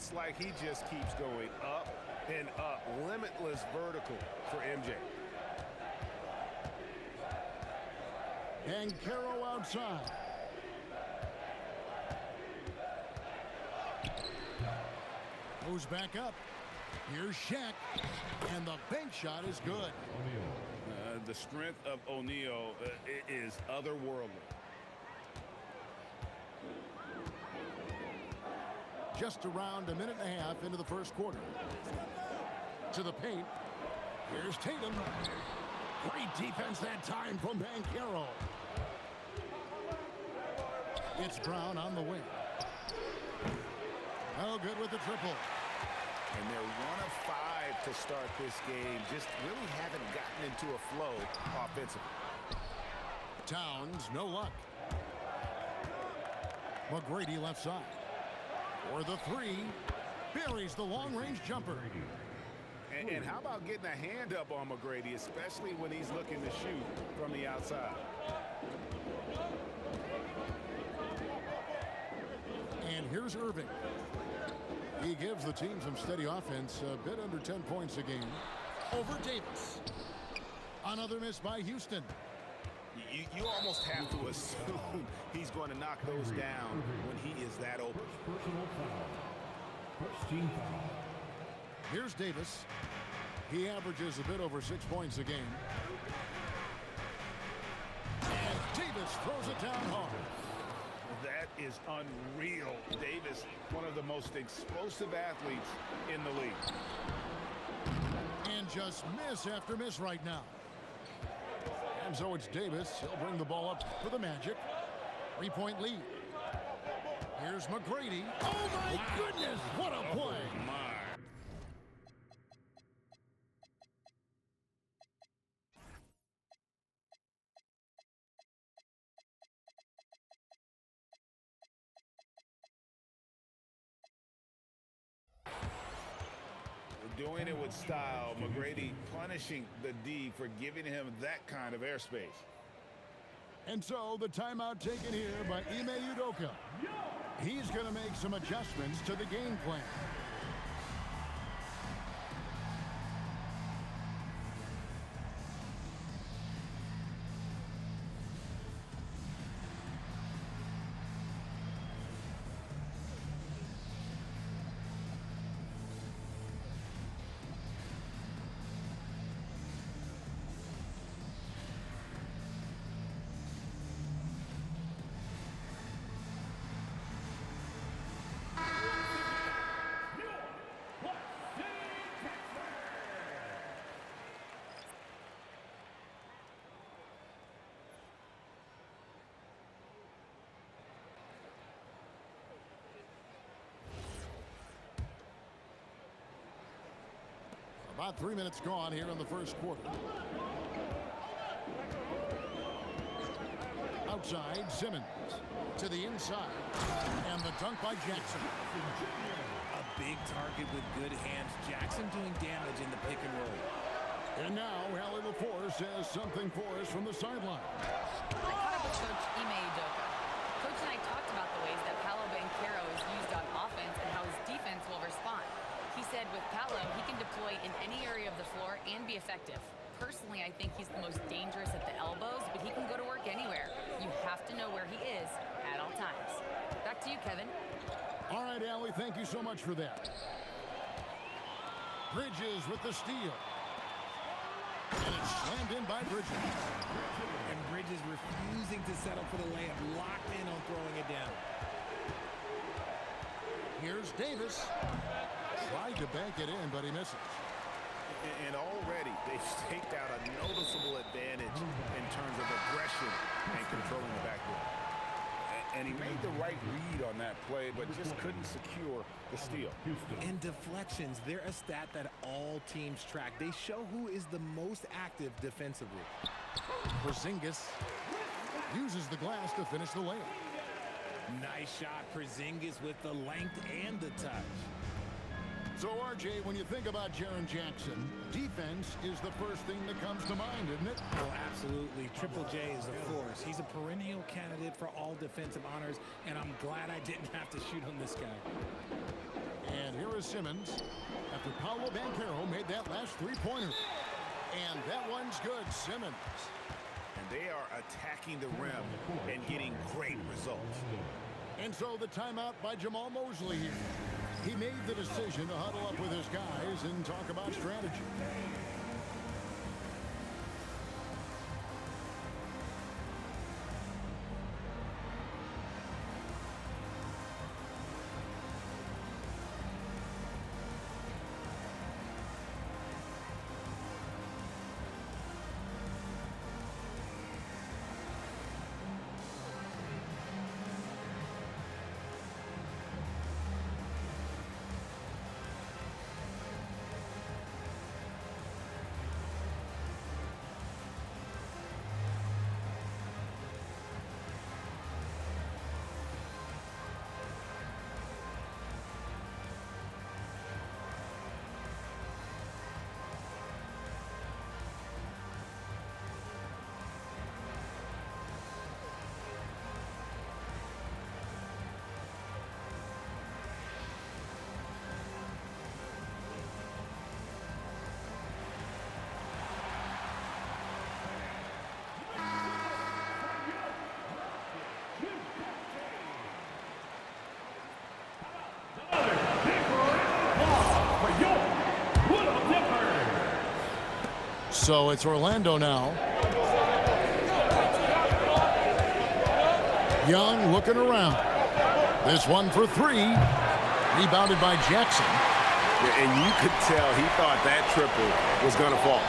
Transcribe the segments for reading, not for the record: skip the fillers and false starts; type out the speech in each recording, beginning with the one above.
It's like he just keeps going up and up. Limitless vertical for MJ. And Banchero outside. Goes back up. Here's Shaq. And the bank shot is good. The strength of O'Neal is otherworldly. Just around a minute and a half into the first quarter. To the paint. Here's Tatum. Great defense that time from Banchero. It's Brown on the wing. Oh, good with the triple. And they're 1 of 5 to start this game. Just really haven't gotten into a flow offensively. Towns, no luck. McGrady left side. For the three. Buries the long-range jumper. And how about getting a hand up on McGrady, especially when he's looking to shoot from the outside. And here's Irving. He gives the team some steady offense, a bit under 10 points a game. Over Davis. Another miss by Houston. You almost have to assume he's going to knock those down when he is that open. Personal foul. First team foul. Here's Davis. He averages a bit over 6 points a game. And Davis throws it down hard. That is unreal. Davis, one of the most explosive athletes in the league. And just miss after miss right now. And so it's Davis. He'll bring the ball up for the Magic. 3-point lead. Here's McGrady. Oh, my goodness. What a play. Oh, my. Doing it with style. McGrady punishing the D for giving him that kind of airspace. And so the timeout taken here by Ime Udoka. He's going to make some adjustments to the game plan. About 3 minutes gone here in the first quarter. Outside, Simmons. To the inside. And the dunk by Jackson. A big target with good hands. Jackson doing damage in the pick and roll. And now, Allie LaForce has something for us from the sideline. I caught up with Coach Ime Udoka. Coach and I talked about the ways that Paolo Banchero is used on offense and how his defense will respond. He said with Paolo, he can deploy in any area of the floor and be effective. Personally, I think he's the most dangerous at the elbows, but he can go to work anywhere. You have to know where he is at all times. Back to you, Kevin. All right, Allie, thank you so much for that. Bridges with the steal. And it's slammed in by Bridges. And Bridges refusing to settle for the layup, locked in on throwing it down. Here's Davis. Tried to bank it in, but he misses. And already they've staked out a noticeable advantage in terms of aggression and controlling the backboard. And he made the right read on that play, but just couldn't secure the steal. And deflections, they're a stat that all teams track. They show who is the most active defensively. Porzingis uses the glass to finish the layup. Nice shot, Porzingis with the length and the touch. So, RJ, when you think about Jaren Jackson, defense is the first thing that comes to mind, isn't it? Oh, absolutely. Triple J is a force. He's a perennial candidate for all defensive honors, and I'm glad I didn't have to shoot on this guy. And is Simmons after Paolo Banchero made that last three-pointer. And that one's good. Simmons. And they are attacking the rim and getting great results. And so the timeout by Jamal Mosley here. He made the decision to huddle up with his guys and talk about strategy. So it's Orlando now. Young looking around. This one for three. Rebounded by Jackson. Yeah, and you could tell he thought that triple was going to fall.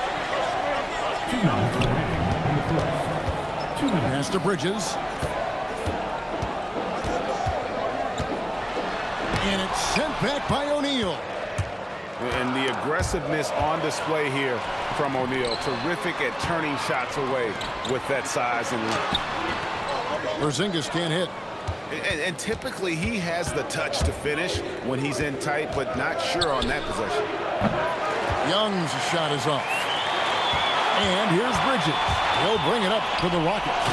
Pass to Bridges. And it's sent back by O'Neal. And the aggressiveness on display here from O'Neal. Terrific at turning shots away with that size and length. Porzingis can't hit. And typically he has the touch to finish when he's in tight, but not sure on that possession. Young's shot is off. And here's Bridges. He'll bring it up to the Rockets.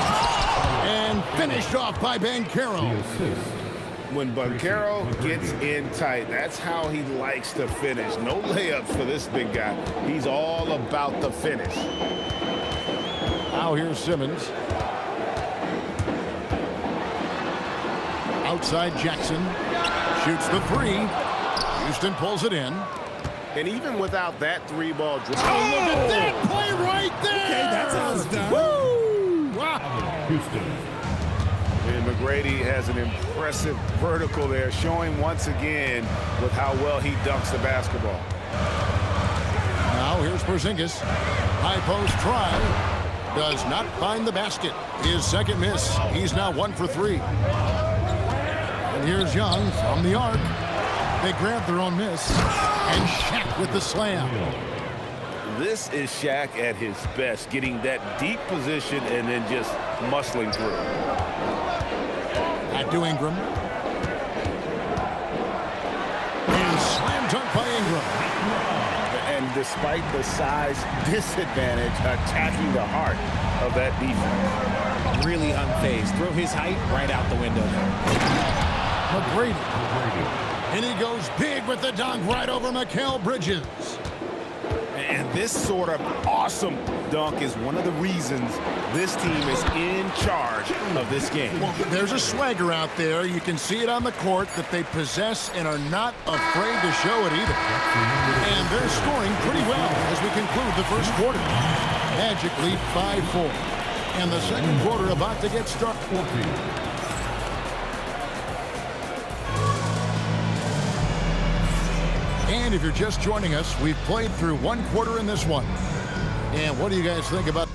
And finished off by Banchero. When Banchero gets in tight, that's how he likes to finish. No layups for this big guy. He's all about the finish. Now here's Simmons. Outside Jackson. Shoots the three. Houston pulls it in. And even without that three-ball dribble. Oh, look at that play right there! Okay, that's how it's done. Woo! Wow! Houston. And McGrady has an impressive vertical there, showing once again with how well he dunks the basketball. Now here's Porzingis. High post try. Does not find the basket. His second miss. He's now 1 for 3. And here's Young from the arc. They grab their own miss. And Shaq with the slam. This is Shaq at his best, getting that deep position and then just muscling through. Back to Ingram. And slam dunk by Ingram. And despite the size disadvantage, attacking the heart of that defense. Really unfazed. Throw his height right out the window there. McGrady. And he goes big with the dunk right over Mikal Bridges. And this sort of awesome dunk is one of the reasons this team is in charge of this game. Well, there's a swagger out there. You can see it on the court that they possess and are not afraid to show it either. And they're scoring pretty well as we conclude the first quarter. Magic lead 5-4. And the second quarter about to get started. And if you're just joining us, we've played through one quarter in this one. And what do you guys think about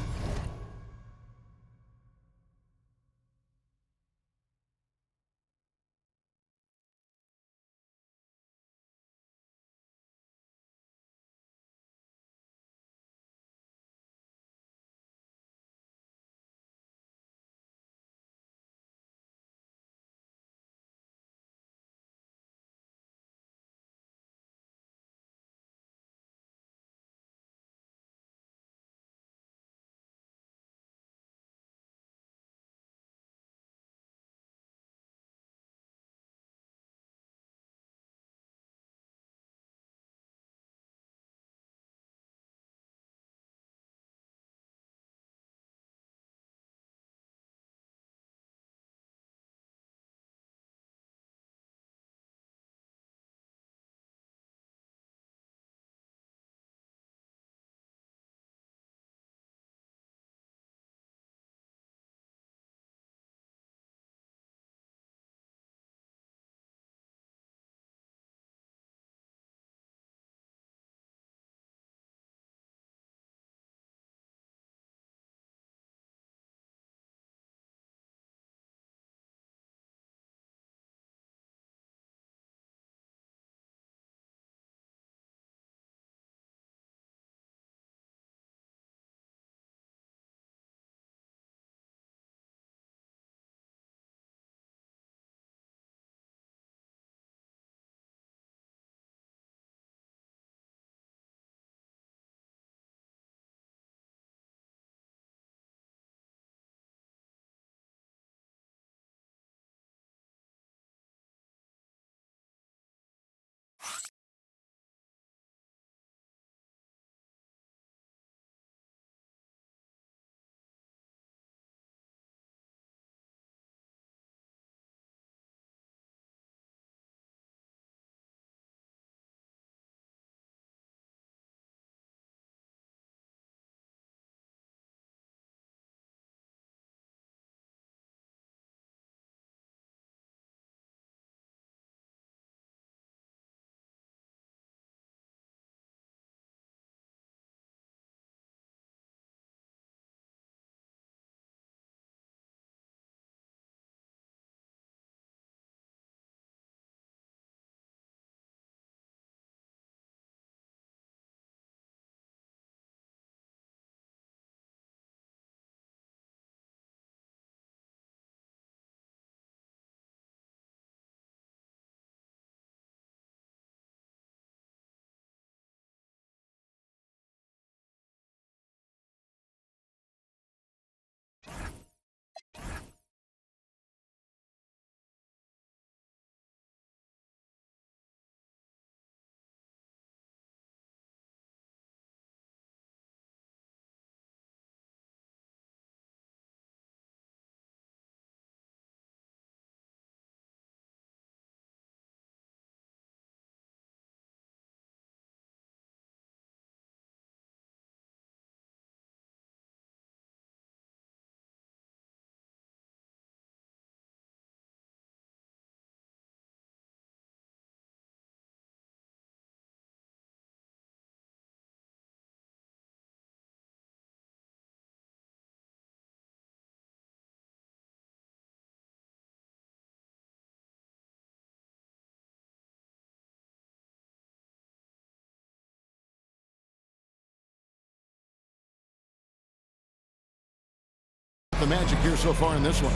the Magic here so far in this one?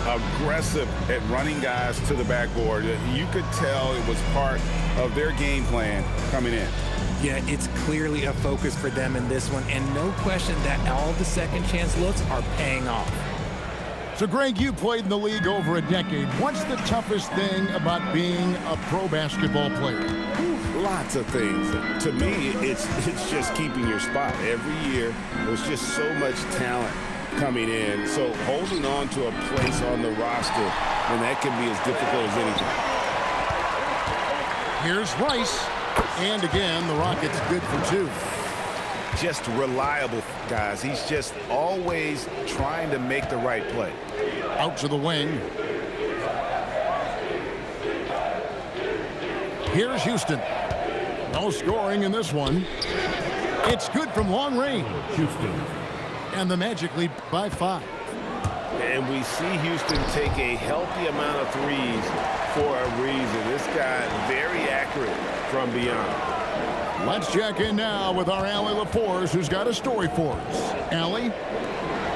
Aggressive at running guys to the backboard. You could tell it was part of their game plan coming in. Yeah, it's clearly a focus for them in this one, and no question that all the second chance looks are paying off. So, Greg, you played in the league over a decade. What's the toughest thing about being a pro basketball player? Lots of things. To me, it's just keeping your spot. Every year, there's just so much talent coming in. So holding on to a place on the roster, and that can be as difficult as anything. Here's Rice. And again, the Rockets good for two. Just reliable, guys. He's just always trying to make the right play. Out to the wing. Here's Houston. No scoring in this one. It's good from long range. Houston. And the Magic lead by 5. And we see Houston take a healthy amount of threes for a reason. This guy very accurate from beyond. Let's check in now with our Allie LaForce, who's got a story for us. Allie?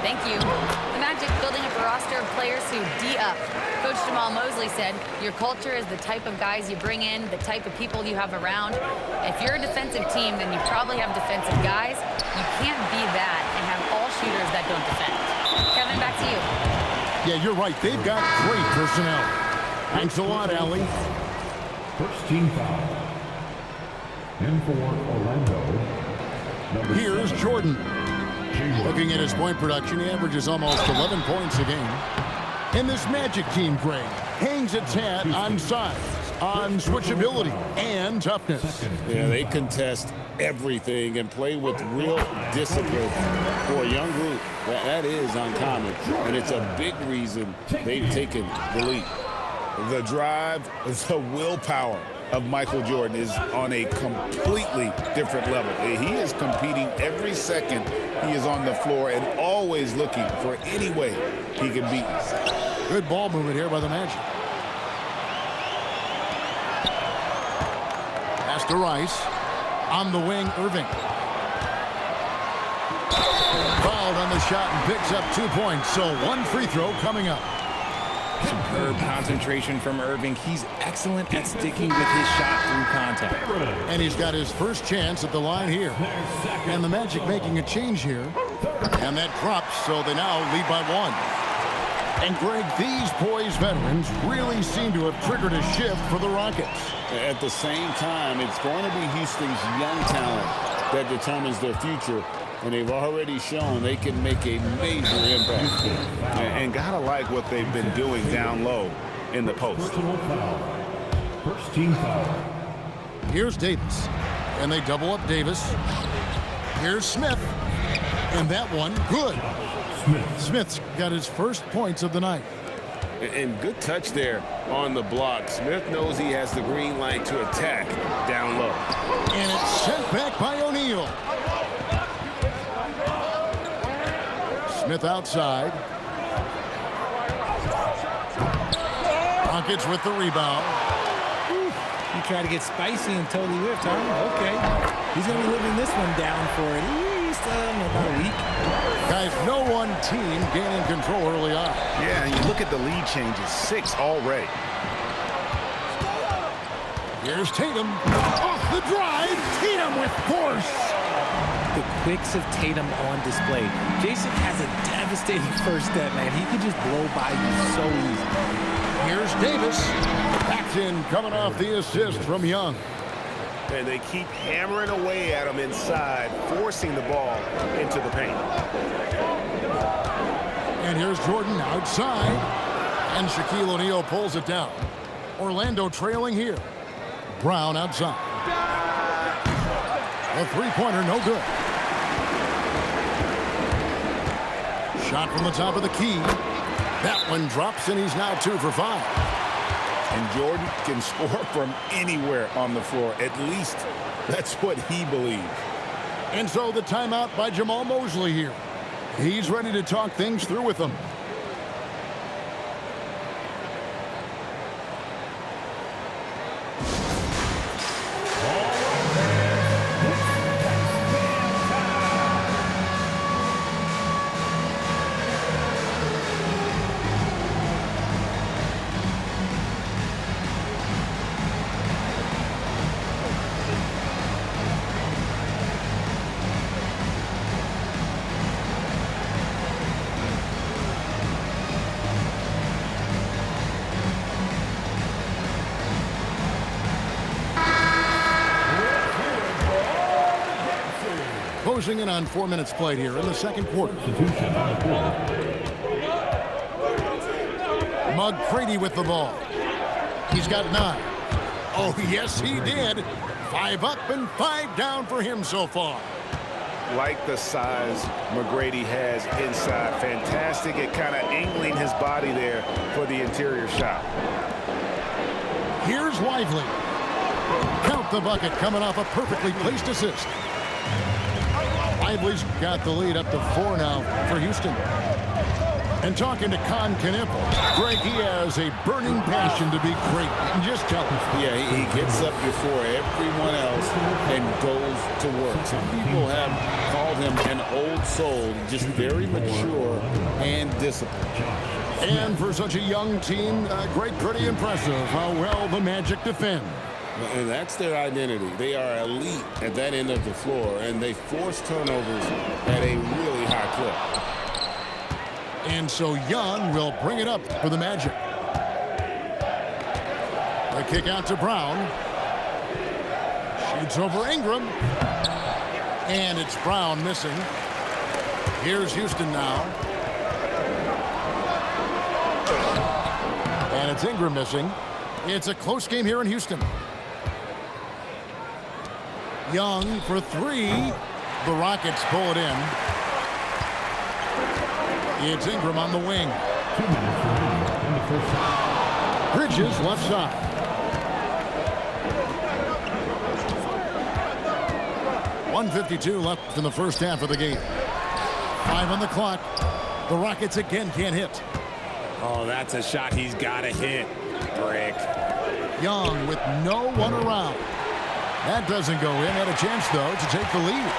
Thank you. The Magic building up a roster of players who D-up. Coach Jamal Mosley said, your culture is the type of guys you bring in, the type of people you have around. If you're a defensive team, then you probably have defensive guys. You can't be that and have all shooters that don't defend. Kevin, back to you. Yeah, you're right. They've got great personnel. Thanks a lot, Allie. First team foul. And for Orlando, number Here's 7, Jordan. Jalen. Looking at his point production, he averages almost 11 points a game. And this Magic team, Greg, hangs its hat on size, on switchability, and toughness. Yeah, they contest everything and play with real discipline. For a young group, that is uncommon, and it's a big reason they've taken the lead. The drive, the willpower of Michael Jordan is on a completely different level. He is competing every second he is on the floor and always looking for any way he can beat. Good ball movement here by the Magic. Pass to Rice. On the wing, Irving. Fouled on the shot and picks up 2 points. So one free throw coming up. Superb concentration from Irving. He's excellent at sticking with his shot through contact. And he's got his first chance at the line here. And the Magic making a change here. And that drops, so they now lead by 1. And Greg, these poised veterans really seem to have triggered a shift for the Rockets. At the same time, it's going to be Houston's young talent that determines their future. And they've already shown they can make a major impact. And gotta like what they've been doing down low in the post. Personal foul. First team foul. Here's Davis. And they double up Davis. Here's Smith. And that one, good. Smith. Smith's got his first points of the night. And good touch there on the block. Smith knows he has the green light to attack down low. And it's sent back by O'Neal. Smith outside. Rockets with the rebound. He tried to get spicy and totally whipped, huh? Okay. He's going to be living this one down for at least about a week. Guys, no one team gaining control early on. Yeah, and you look at the lead changes, 6 already. Here's Tatum. Off the drive. Tatum with force. The quicks of Tatum on display. Jason has a devastating first step, man. He could just blow by you so easy. Here's Davis. Backed in, coming off the assist from Young. And they keep hammering away at him inside, forcing the ball into the paint. And here's Jordan outside. And Shaquille O'Neal pulls it down. Orlando trailing here. Brown outside. A three-pointer, no good. Shot from the top of the key. That one drops, and he's now 2 for 5. And Jordan can score from anywhere on the floor. At least that's what he believes. And so the timeout by Jamal Mosley here. He's ready to talk things through with them. closing in on 4 minutes played here in the second quarter. Substitution on the court. McGrady with the ball. He's got 9. Oh, yes, he did. 5 up and 5 down for him so far. Like the size McGrady has inside. Fantastic at kind of angling his body there for the interior shot. Here's Lively. Count the bucket coming off a perfectly placed assist. Lively's got the lead up to 4 now for Houston. And talking to Con Knippel, Greg, he has a burning passion to be great. Just tell him. Yeah, he gets up before everyone else and goes to work. Some people have called him an old soul, just very mature and disciplined. And for such a young team, Greg, pretty impressive how well the Magic defend. And that's their identity. They are elite at that end of the floor, and they force turnovers at a really high clip. And so Young will bring it up for the Magic. The kick out to Brown. Shoots over Ingram. And it's Brown missing. Here's Houston now. And it's Ingram missing. It's a close game here in Houston. Young for 3. The Rockets pull it in. It's Ingram on the wing. 2 minutes remaining in the first half. Bridges left side. .152 left in the first half of the game. 5 on the clock. The Rockets again can't hit. Oh, that's a shot he's got to hit. Brick. Young with no one around. That doesn't go in. Had a chance, though, to take the lead.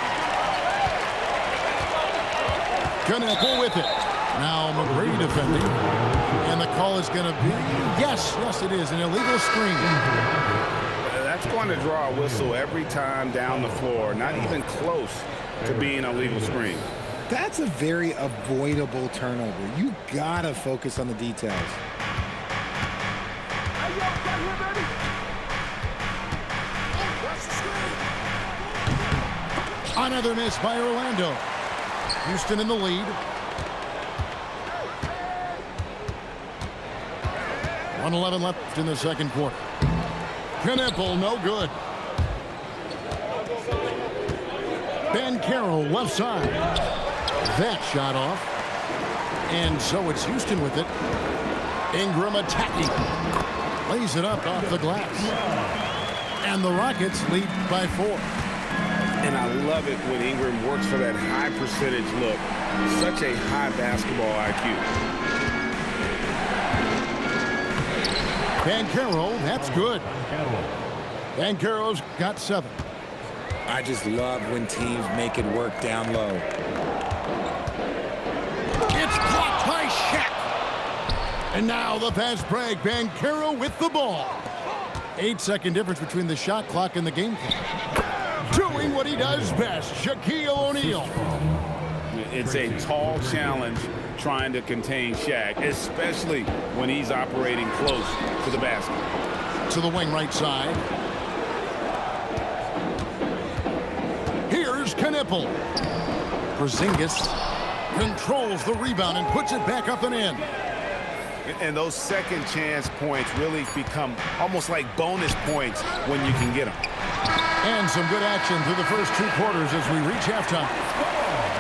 Knuppel with it. Now McGrady defending. And the call is going to be, yes, it is, an illegal screen. That's going to draw a whistle every time down the floor. Not even close to being a legal screen. That's a very avoidable turnover. You got to focus on the details. Another miss by Orlando. Houston in the lead. 1:11 left in the second quarter. Knuppel, no good. Banchero left side. That shot off. And so it's Houston with it. Ingram attacking. Lays it up off the glass. And the Rockets lead by 4. And I love it when Ingram works for that high percentage look. Such a high basketball IQ. Banchero, that's good. Banchero's got 7. I just love when teams make it work down low. It's blocked by Shaq. And now the fast break. Banchero with the ball. 8-second difference between the shot clock and the game clock. Doing what he does best, Shaquille O'Neal. It's a tall challenge trying to contain Shaq, especially when he's operating close to the basket. To the wing right side. Here's Knuppel. Porzingis controls the rebound and puts it back up and in. And those second chance points really become almost like bonus points when you can get them. And some good action through the first 2 quarters as we reach halftime.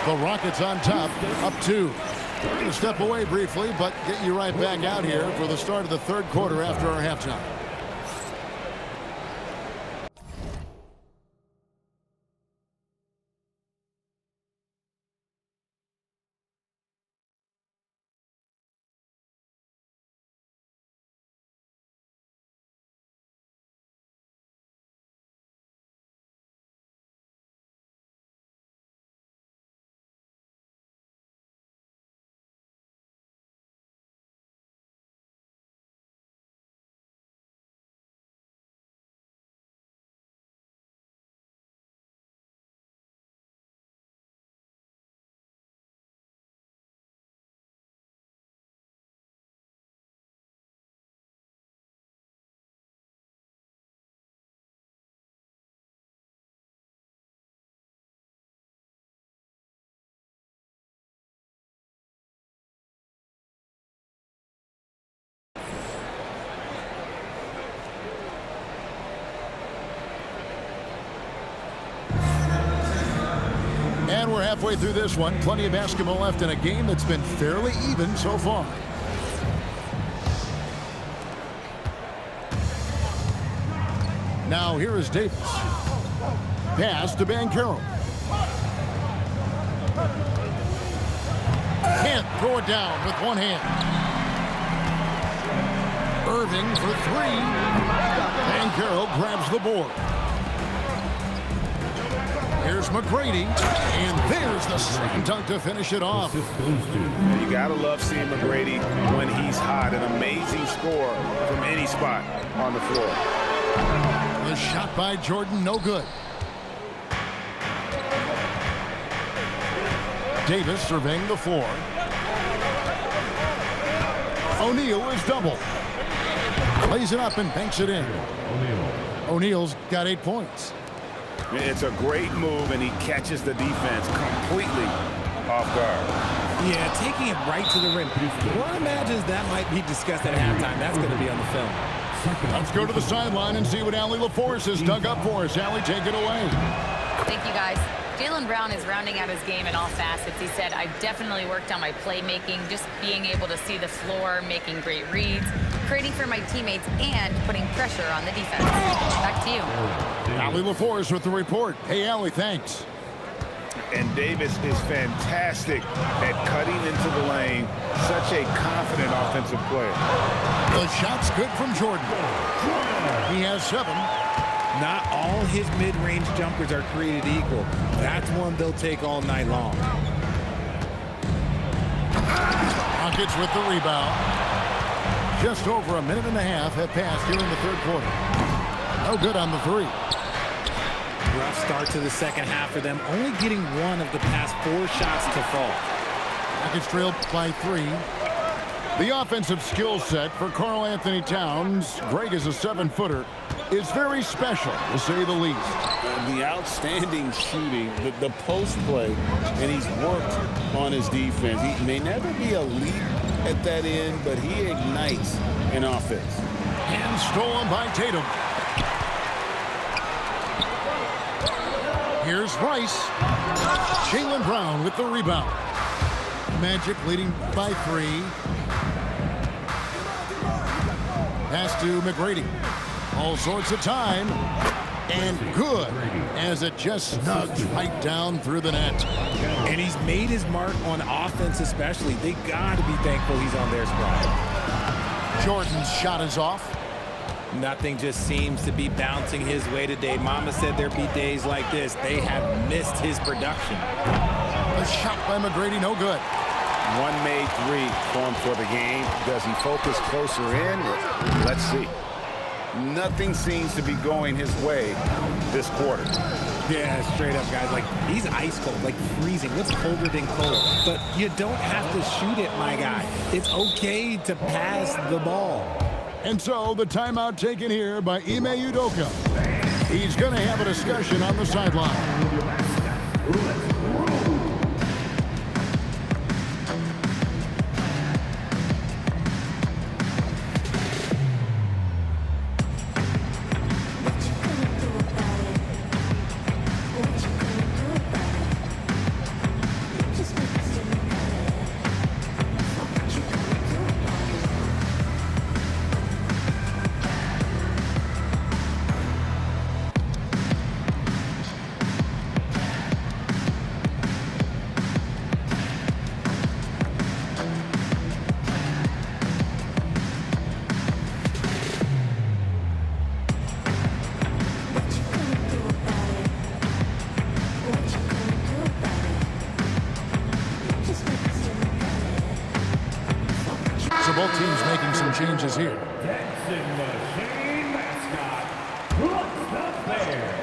The Rockets on top, up 2. We're going to step away briefly, but get you right back out here for the start of the third quarter after our halftime. And we're halfway through this one. Plenty of basketball left in a game that's been fairly even so far. Now here is Davis. Pass to Banchero. Can't throw it down with one hand. Irving for three. Banchero grabs the board. Here's McGrady, and there's the slam dunk to finish it off. You gotta love seeing McGrady when he's hot. An amazing score from any spot on the floor. The shot by Jordan, no good. Davis surveying the floor. O'Neal is double. Plays it up and banks it in. O'Neal's got 8 points. It's a great move, and he catches the defense completely off guard. Yeah, taking it right to the rim. One imagines that might be discussed at halftime. That's going to be on the film. Let's go to the sideline and see what Allie LaForce has dug up for us. Allie, take it away. Thank you, guys. Jaylen Brown is rounding out his game in all facets. He said, I've definitely worked on my playmaking, just being able to see the floor, making great reads, creating for my teammates, and putting pressure on the defense. Back to you. Allie LaForce with the report. Hey, Allie, thanks. And Davis is fantastic at cutting into the lane. Such a confident offensive player. The shot's good from Jordan. He has 7. Not all his mid-range jumpers are created equal. That's one they'll take all night long. Rockets with the rebound. Just over a minute and a half have passed here in the third quarter. No good on the 3. Rough start to the second half for them, only getting one of the past 4 shots to fall. Rockets trailed by 3. The offensive skill set for Karl Anthony Towns, Greg is a 7-footer, is very special, to say the least. The outstanding shooting, the post play, and he's worked on his defense. He may never be elite at that end, but he ignites an offense. And stolen by Tatum. Here's Rice. Jaylen Brown with the rebound. Magic leading by 3. Pass to McGrady. All sorts of time. And good, as it just snugs right down through the net. And he's made his mark on offense especially. They got to be thankful he's on their squad. Jordan's shot is off. Nothing just seems to be bouncing his way today. Mama said there'd be days like this. They have missed his production. A shot by McGrady, no good. One made 3 for him for the game. Does he focus closer in? Let's see. Nothing seems to be going his way this quarter. Yeah, straight up, guys. Like, he's ice cold, like freezing. What's colder than cold? But you don't have to shoot it, my guy. It's okay to pass the ball. And so the timeout taken here by Ime Udoka. He's going to have a discussion on the sideline. So both teams making some changes here. Dancing Machine mascot, Brooks the Bear.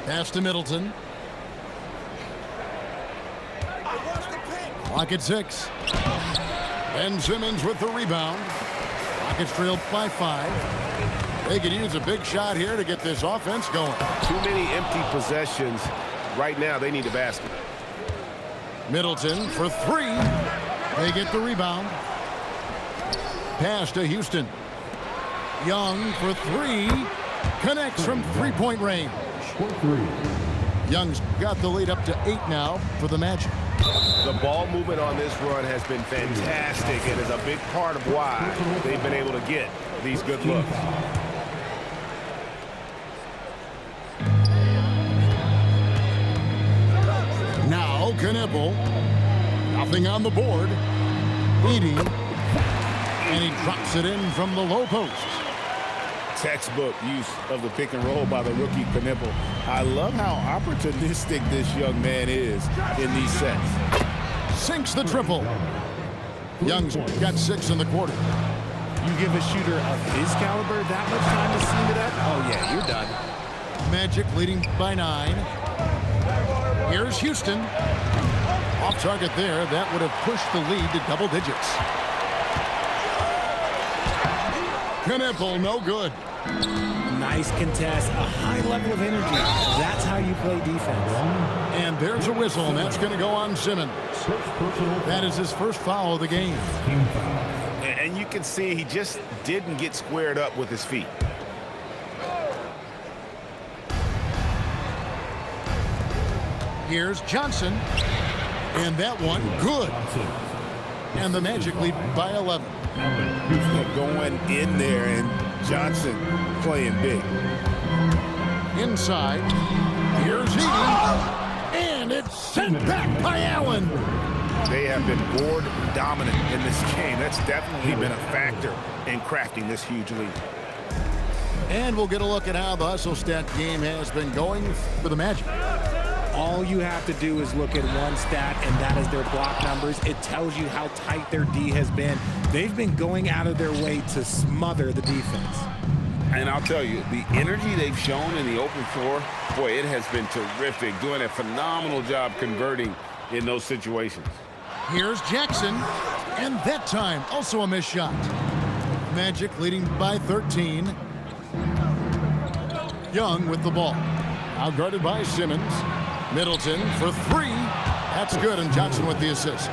Pass to Middleton. Clock at 6. Ben Simmons with the rebound. Rockets trailed by 5. They could use a big shot here to get this offense going. Too many empty possessions. Right now, they need a basket. Middleton for 3. They get the rebound. Pass to Houston. Young for 3. Connects from 3-point range. Court 3. Young's got the lead up to 8 now for the Magic. The ball movement on this run has been fantastic and is a big part of why they've been able to get these good looks. Now Knippel. Nothing on the board. Leading. And he drops it in from the low post. Textbook use of the pick and roll by the rookie Knippel. I love how opportunistic this young man is in these sets. Sinks the triple. Young's got 6 in the quarter. You give a shooter of his caliber that much time to seam it up? Oh, yeah, you're done. Magic leading by 9. Here's Houston. Off target there. That would have pushed the lead to double digits. Knippel, no good. Nice contest, a high level of energy. That's how you play defense. And there's a whistle, and that's going to go on Simmons. That is his first foul of the game. And you can see he just didn't get squared up with his feet. Here's Johnson. And that one, good. And the Magic lead by 11. Going in there, and Johnson playing big. Inside. Here's Edey. And it's sent back by Allen. They have been board dominant in this game. That's definitely been a factor in crafting this huge lead. And we'll get a look at how the hustle stat game has been going for the Magic. All you have to do is look at one stat, and that is their block numbers. It tells you how tight their D has been. They've been going out of their way to smother the defense. And I'll tell you, the energy they've shown in the open floor, boy, it has been terrific. Doing a phenomenal job converting in those situations. Here's Jackson. And that time, also a missed shot. Magic leading by 13. Young with the ball. Now guarded by Simmons. Middleton for 3. That's good, and Johnson with the assist.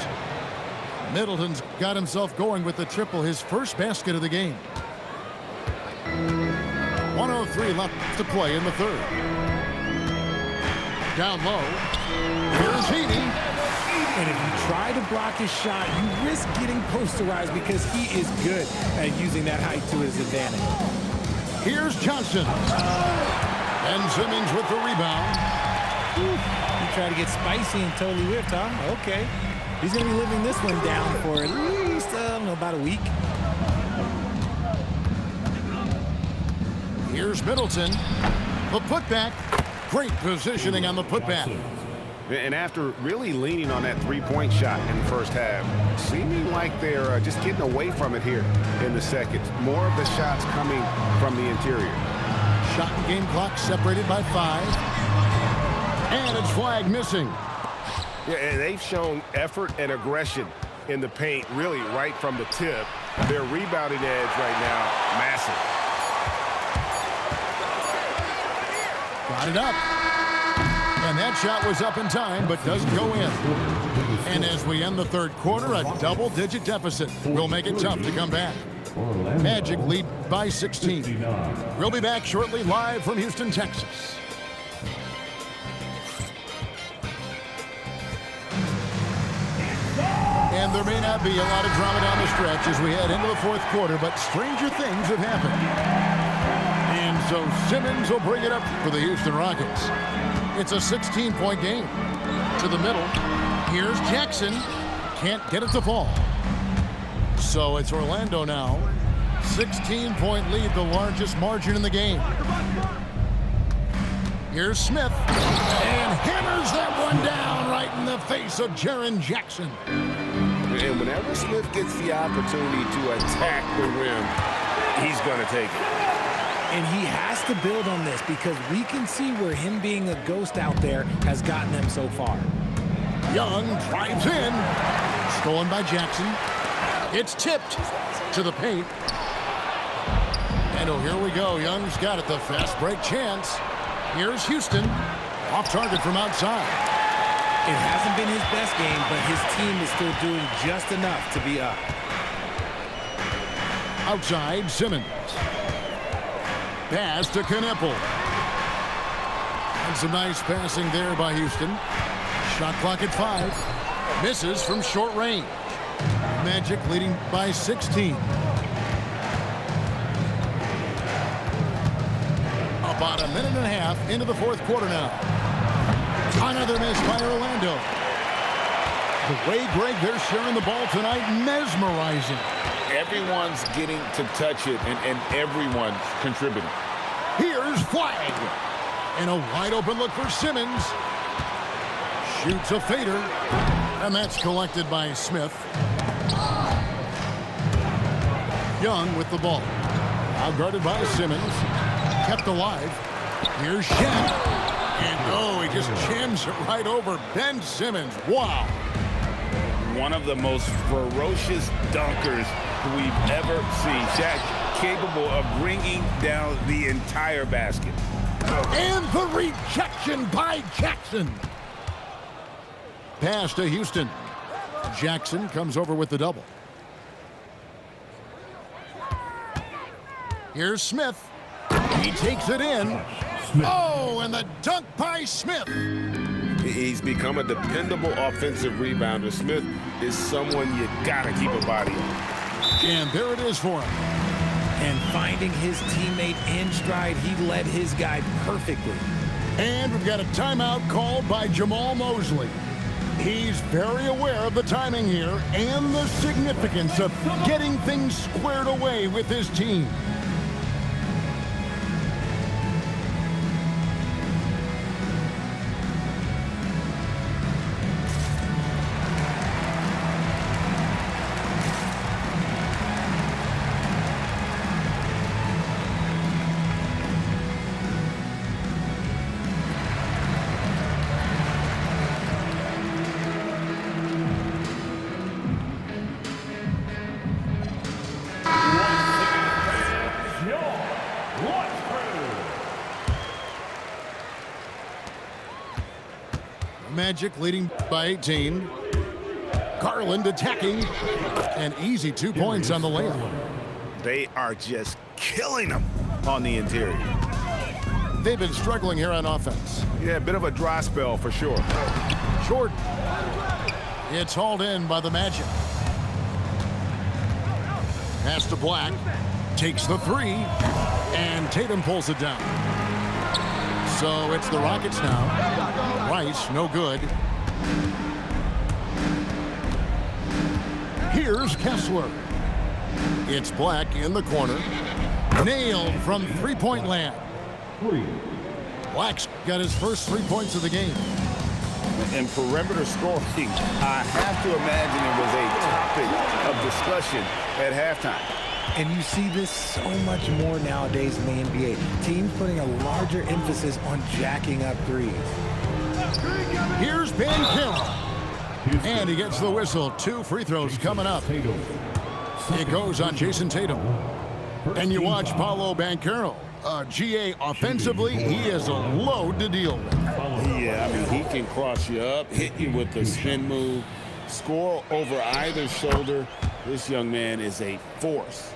Middleton's got himself going with the triple, his first basket of the game. 1:03 left to play in the third. Down low. Here's Edey. And if you try to block his shot, you risk getting posterized because he is good at using that height to his advantage. Here's Johnson. And Simmons with the rebound. You try to get spicy and totally whipped, huh? Okay. He's going to be living this one down for at least, about a week. Here's Middleton. The putback. Great positioning on the putback. And after really leaning on that three-point shot in the first half, seeming like they're just getting away from it here in the second. More of the shots coming from the interior. Shot and game clock separated by 5. And it's flag missing. Yeah, and they've shown effort and aggression in the paint, really right from the tip. Their rebounding edge right now, massive. Got it up. And that shot was up in time, but doesn't go in. And as we end the third quarter, a double-digit deficit will make it tough to come back. Magic lead by 16. We'll be back shortly, live from Houston, Texas. And there may not be a lot of drama down the stretch as we head into the fourth quarter, but stranger things have happened. And so Simmons will bring it up for the Houston Rockets. It's a 16-point game. To the middle. Here's Jackson. Can't get it to fall. So it's Orlando now. 16-point lead, the largest margin in the game. Here's Smith. And hammers that one down right in the face of Jaren Jackson. And whenever Smith gets the opportunity to attack the rim, he's going to take it. And he has to build on this because we can see where him being a ghost out there has gotten them so far. Young drives in. Stolen by Jackson. It's tipped to the paint. And oh, here we go. Young's got it. The fast break chance. Here's Houston. Off target from outside. It hasn't been his best game, but his team is still doing just enough to be up. Outside, Simmons. Pass to Knippel. And some nice passing there by Houston. Shot clock at 5. Misses from short range. Magic leading by 16. About a minute and a half into the fourth quarter now. Another miss by Orlando. The way, Greg, they're sharing the ball tonight, mesmerizing. Everyone's getting to touch it, and everyone's contributing. Here's Flag. And a wide open look for Simmons. Shoots a fader. And that's collected by Smith. Young with the ball. Outguarded by Simmons. Kept alive. Here's Shen. And oh, he just jams it right over Ben Simmons. Wow. One of the most ferocious dunkers we've ever seen. Shaq capable of bringing down the entire basket. And the rejection by Jackson. Pass to Houston. Jackson comes over with the double. Here's Smith. He takes it in. Oh, and the dunk by Smith. He's become a dependable offensive rebounder. Smith is someone you gotta keep a body on. And there it is for him. And finding his teammate in stride, he led his guy perfectly. And we've got a timeout called by Jamal Mosley. He's very aware of the timing here and the significance of getting things squared away with his team. Magic leading by 18. Garland attacking. And easy 2 points on the layup. They are just killing them on the interior. They've been struggling here on offense. Yeah, a bit of a dry spell for sure. Short. It's hauled in by the Magic. Pass to Black. Takes the three. And Tatum pulls it down. So it's the Rockets now. Rice, no good. Here's Kessler. It's Black in the corner. Nailed from three-point land. Black's got his first 3 points of the game. And perimeter scoring, I have to imagine it was a topic of discussion at halftime. And you see this so much more nowadays in the NBA. Teams putting a larger emphasis on jacking up threes. Here's Banchero. And he gets the whistle. 2 free throws coming up. It goes on Jason Tatum. And you watch Paolo Banchero. GA offensively, he is a load to deal with. Yeah, I mean, he can cross you up, hit you with the spin move, score over either shoulder. This young man is a force.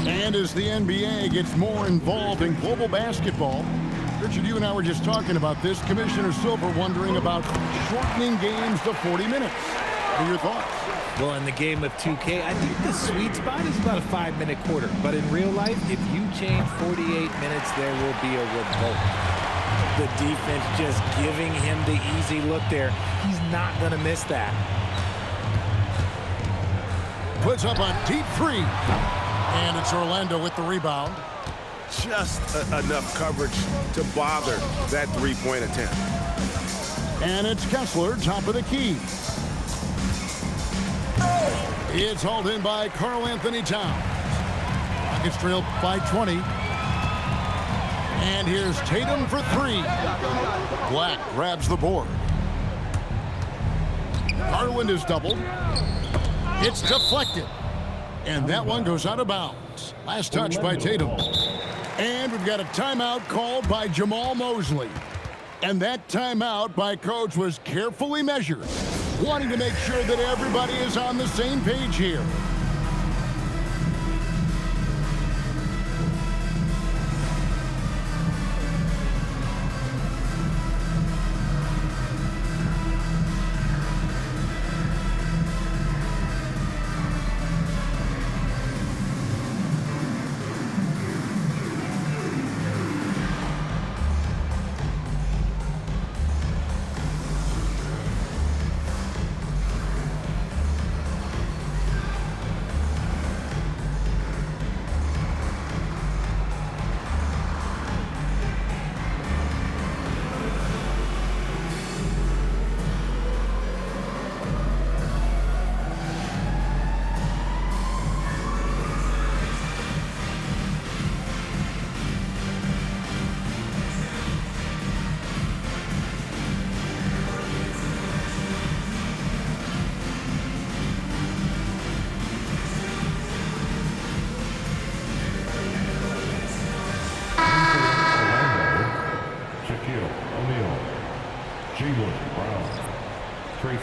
And as the NBA gets more involved in global basketball, Richard, you and I were just talking about this. Commissioner Silver wondering about shortening games to 40 minutes. What are your thoughts? Well, in the game of 2K, I think the sweet spot is about a 5-minute quarter. But in real life, if you change 48 minutes, there will be a revolt. The defense just giving him the easy look there. He's not going to miss that. Puts up a deep three. And it's Orlando with the rebound. Just enough coverage to bother that three-point attempt. And it's Kessler, top of the key. It's hauled in by Karl Anthony Towns. Rockets trail by 20. And here's Tatum for 3. Black grabs the board. Garland is doubled. It's deflected. And that one goes out of bounds. Last touch by Tatum. And we've got a timeout called by Jamal Mosley. And that timeout by Coach was carefully measured, wanting to make sure that everybody is on the same page here.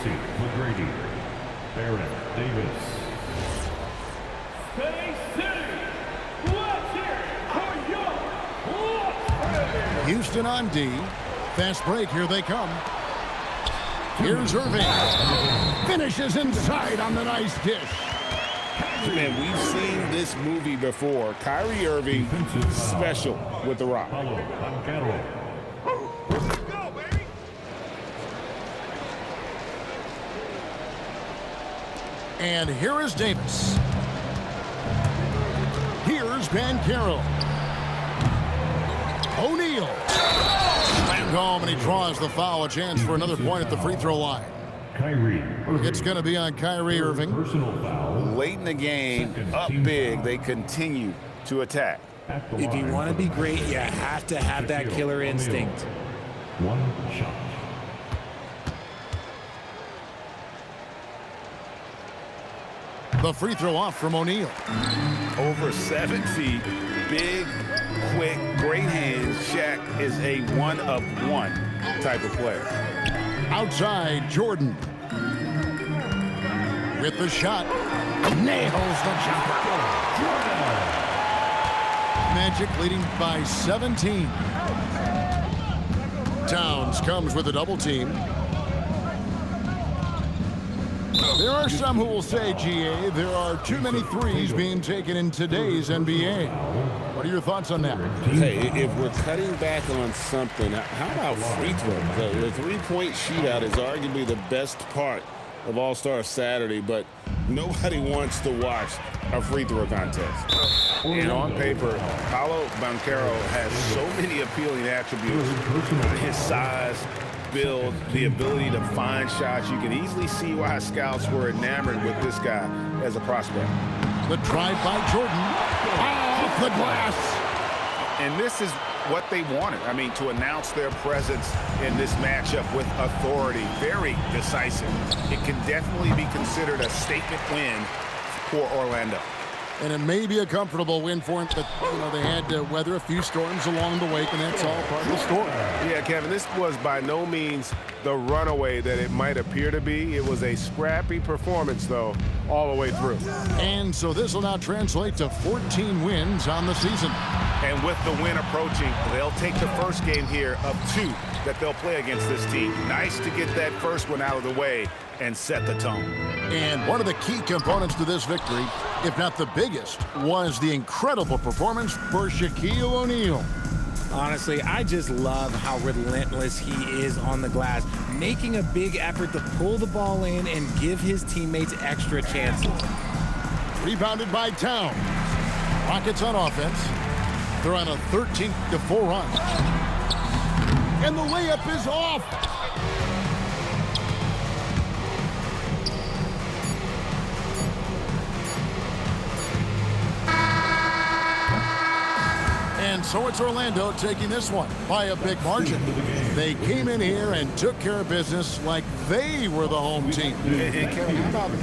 Tracy McGrady. Baron Davis. Houston on D. Fast break. Here they come. Here's Irving. Finishes inside on the nice dish. Man, we've seen this movie before. Kyrie Irving, special with the rock. Paulo Banchero. And here is Davis. Here's Banchero. O'Neal. Slammed home, and he draws the foul. A chance for another point at the free throw line. Kyrie Irving. It's going to be on Kyrie Irving. Personal foul. Late in the game, up big, they continue to attack. At the If you line want to for be great, you have to have that Shaquille killer O'Neal. instinct. One shot. The free throw off from O'Neal. Over 7 feet, big, quick, great hands. Shaq is a one-of-one type of player. Outside, Jordan. With the shot. Nails the jumper. Magic leading by 17. Towns comes with a double team. There are some who will say, GA, there are too many threes being taken in today's NBA. What are your thoughts on that? Hey, if we're cutting back on something, how about free throws? The three-point shootout is arguably the best part of All-Star Saturday, but nobody wants to watch a free throw contest. And on paper, Paulo Banchero has so many appealing attributes. His size, build, the ability to find shots. You can easily see why scouts were enamored with this guy as a prospect. The drive by Jordan. Off the glass. And this is what they wanted. I mean, to announce their presence in this matchup with authority, very decisive. It can definitely be considered a statement win for Orlando. And it may be a comfortable win for him, but they had to weather a few storms along the way, and that's all part of the story. Yeah, Kevin, this was by no means the runaway that it might appear to be. It was a scrappy performance, though, all the way through. And so this will now translate to 14 wins on the season. And with the win approaching, they'll take the first game here of 2 that they'll play against this team. Nice to get that first one out of the way and set the tone. And one of the key components to this victory, if not the biggest, was the incredible performance for Shaquille O'Neal. Honestly, I just love how relentless he is on the glass, making a big effort to pull the ball in and give his teammates extra chances. Rebounded by Towns. Rockets on offense. They're on a 13-4 run. And the layup is off. And so it's Orlando taking this one by a big margin. They came in here and took care of business like they were the home team. And Kevin, how about